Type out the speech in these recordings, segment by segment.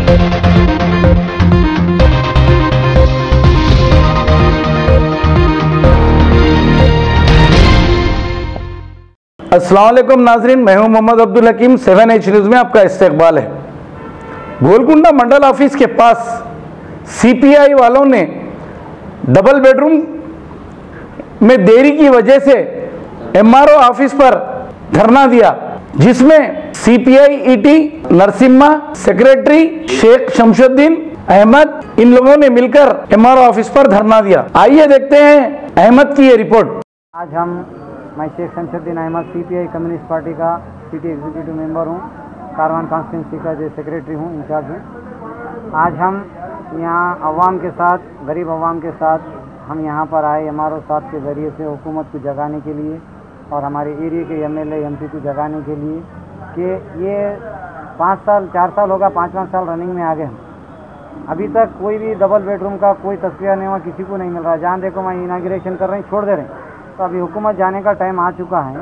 अस्सलाम वालेकुम नाजरीन, मैं हूं मोहम्मद अब्दुल हकीम। 7H न्यूज़ में आपका इस्तकबाल है। गोलकुंडा मंडल ऑफिस के पास CPI वालों ने डबल बेडरूम में देरी की वजह से MRO ऑफिस पर धरना दिया, जिसमें CPI ET Narasimha, secretary Sheikh Shamsuddin Ahmed, इन लोगों ने मिलकर MRO ऑफिस पर धरना दिया। आइए देखते हैं अहमद की ये रिपोर्ट। आज मैं Sheikh Shamsuddin Ahmed CPI communist party का सिटी एग्जीक्यूटिव मेंबर हूँ, कारवान कॉन्स्टिट्यूंसी का जो सेक्रेटरी हूँ, इंचार्ज हूँ। आज हम यहाँ अवाम के साथ, गरीब अवाम के साथ हम यहाँ पर आए MRO साहब के ज़रिए से हुकूमत को जगाने के लिए और हमारे एरिया के MLA MP को जगाने के लिए कि ये 4 साल होगा, 5 साल रनिंग में आ गए हम। अभी तक कोई भी डबल बेडरूम का कोई तस्वीर नहीं हुआ, किसी को नहीं मिल रहा। जहाँ देखो मैं इनाग्रेशन कर रहे हैं, छोड़ दे रहे हैं। तो अभी हुकूमत जाने का टाइम आ चुका है।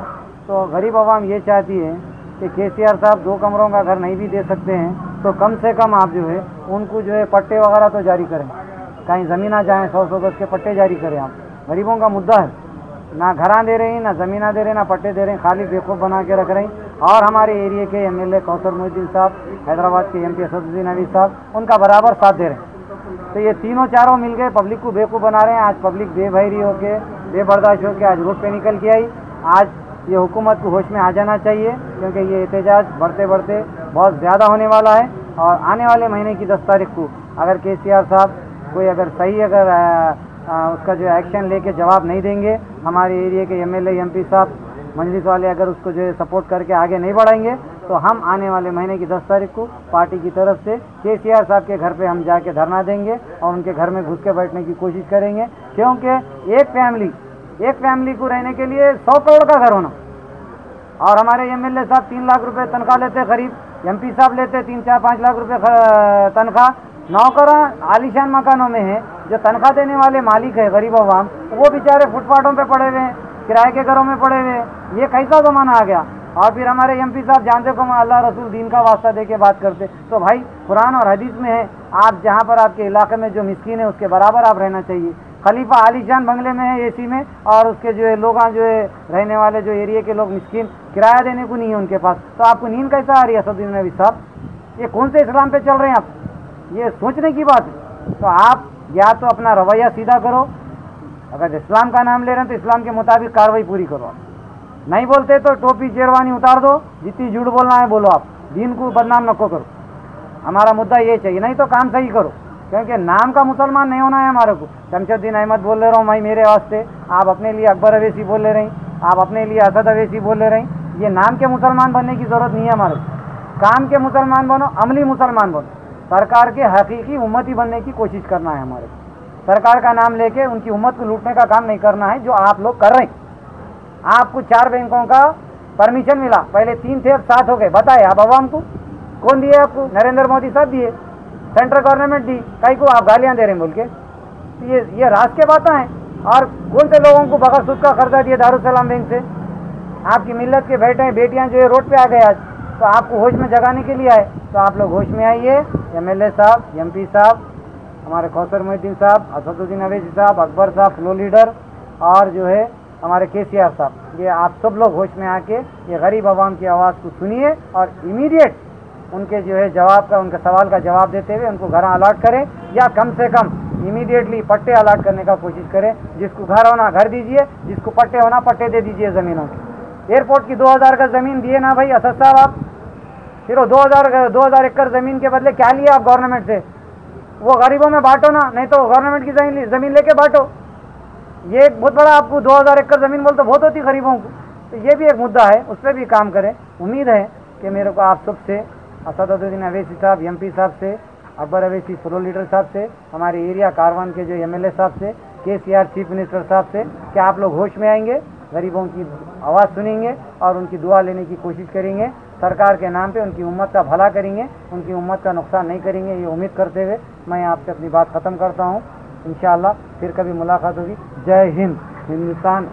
तो गरीब आवाम ये चाहती है कि KCR साहब 2 कमरों का घर नहीं भी दे सकते हैं तो कम से कम आप जो है उनको जो है पट्टे वगैरह तो जारी करें, कहीं ज़मीन आ जाएँ, 100 गज के पट्टे जारी करें। आप गरीबों का मुद्दा है, ना घरां दे रही, ना ज़मीना दे रहे, ना पट्टे दे रहे, खाली बेवकूफ़ बना के रख रहे। और हमारे एरिया के MLA कौसर मोहिउद्दीन साहब, हैदराबाद के MP असदुद्दीन अवी साहब, उनका बराबर साथ दे रहे हैं। तो ये तीनों चारों मिल गए पब्लिक को बेवकूफ़ बना रहे हैं। आज पब्लिक बेभैरी होके, बेबर्दाश्त होकर आज रोड पे निकल के आई। आज ये हुकूमत को होश में आ जाना चाहिए, क्योंकि ये एहतजाज बढ़ते बढ़ते बहुत ज़्यादा होने वाला है। और आने वाले महीने की 10 तारीख को अगर KCR साहब कोई अगर सही उसका जो एक्शन लेके जवाब नहीं देंगे, हमारे एरिया के MLA MP साहब, मजलिस वाले अगर उसको जो है सपोर्ट करके आगे नहीं बढ़ाएंगे, तो हम आने वाले महीने की 10 तारीख को पार्टी की तरफ से KCR साहब के घर पे हम जाके धरना देंगे और उनके घर में घुस के बैठने की कोशिश करेंगे। क्योंकि एक फैमिली को रहने के लिए 100 करोड़ का घर होना, और हमारे MLA साहब 3 लाख रुपए तनख्वाह लेते करीब, MP साहब लेते 3-4-5 लाख रुपए तनख्वाह। नौकरा आलीशान मकानों में है, जो तनख्वाह देने वाले मालिक है गरीब अवाम, वो बेचारे फुटपाथों पे पड़े हुए हैं, किराए के घरों में पड़े हुए हैं। ये कैसा ज़माना आ गया। और फिर हमारे MP साहब जानते को अल्लाह रसूल दीन का वास्ता दे के बात करते। तो भाई कुरान और हदीस में है, आप जहाँ पर आपके इलाके में जो मिस्कीन है उसके बराबर आप रहना चाहिए। खलीफा आलीशान बंगले में है, AC में, और उसके जो है लोग जो है रहने वाले जो एरिया के लोग मिस्कीन, किराया देने को नहीं है उनके पास। तो आपको नींद कैसा आ रही है असदुद्दीन अवी साहब? ये कौन से इस्लाम पे चल रहे हैं आप? ये सोचने की बात है। तो आप या तो अपना रवैया सीधा करो, अगर इस्लाम का नाम ले रहे हैं तो इस्लाम के मुताबिक कार्रवाई पूरी करो। नहीं बोलते तो टोपी शेरवानी उतार दो, जितनी झूठ बोलना है बोलो, आप दीन को बदनाम नको करो। हमारा मुद्दा ये चाहिए, नहीं तो काम सही करो, क्योंकि नाम का मुसलमान नहीं होना है हमारे को। शमशुद्दीन अहमद बोल ले रहा हूँ मैं मेरे वास्ते, आप अपने लिए अकबर अवैसी बोल ले रही, आप अपने लिए असद अवैसी बोल ले रही। ये नाम के मुसलमान बनने की ज़रूरत नहीं है हमारे को। काम के मुसलमान बनो, अमली मुसलमान बनो, सरकार के हकीकी उम्मती बनने की कोशिश करना है हमारे को। सरकार का नाम लेके उनकी उम्मत को लूटने का काम नहीं करना है, जो आप लोग कर रहे हैं। आपको 4 बैंकों का परमिशन मिला, पहले 3 थे, अब 7 हो गए। बताए आप अवाम को कौन दिए? आपको नरेंद्र मोदी साहब दिए, सेंट्रल गवर्नमेंट दी, कई को आप गालियां दे रहे हैं बोल के। तो ये राज के बातें हैं। और कौन से लोगों को बगैर सूद का कर्जा दिए दारुसलाम बैंक से? आपकी मिल्लत के बेटियां जो है रोड पे आ गए आज, तो आपको होश में जगाने के लिए आए। तो आप लोग होश में आइए। MLA साहब, MP साहब, हमारे कौसर मोहिउद्दीन साहब, असदुद्दीन अवैसी साहब, अकबर साहब, फ्लो लीडर, और जो है हमारे KCR साहब, ये आप सब लोग होश में आके ये गरीब आवाम की आवाज़ को सुनिए और इमीडिएट उनके जो है उनके सवाल का जवाब देते हुए उनको घर अलाट करें, या कम से कम इमीडिएटली पट्टे अलाट करने का कोशिश करें। जिसको घर होना घर दीजिए, जिसको पट्टे होना पट्टे दे दीजिए ज़मीनों के। एयरपोर्ट की 2000 का ज़मीन दिए ना भाई असद साहब, आप फिर 2000 एकड़ ज़मीन के बदले क्या लिया आप गवर्नमेंट से? वो गरीबों में बांटो ना, नहीं तो गवर्नमेंट की ज़मीन लेके बांटो। ये एक बहुत बड़ा, आपको 2000 एकड़ ज़मीन बोलते बहुत होती गरीबों को। तो ये भी एक मुद्दा है, उस पर भी काम करें। उम्मीद है कि मेरे को आप सबसे, असदुद्दीन अवैसी साहब, MP साहब से, अकबर अवैसी फ्लो लीडर साहब से, हमारे एरिया कारवान के जो MLA साहब से, KCR चीफ मिनिस्टर साहब से, कि आप लोग होश में आएंगे, गरीबों की आवाज़ सुनेंगे और उनकी दुआ लेने की कोशिश करेंगे। सरकार के नाम पे उनकी उम्मत का भला करेंगे, उनकी उम्मत का नुकसान नहीं करेंगे। ये उम्मीद करते हुए मैं आपसे अपनी बात ख़त्म करता हूँ। इंशाअल्लाह फिर कभी मुलाकात होगी। जय हिंद, हिंदुस्तान।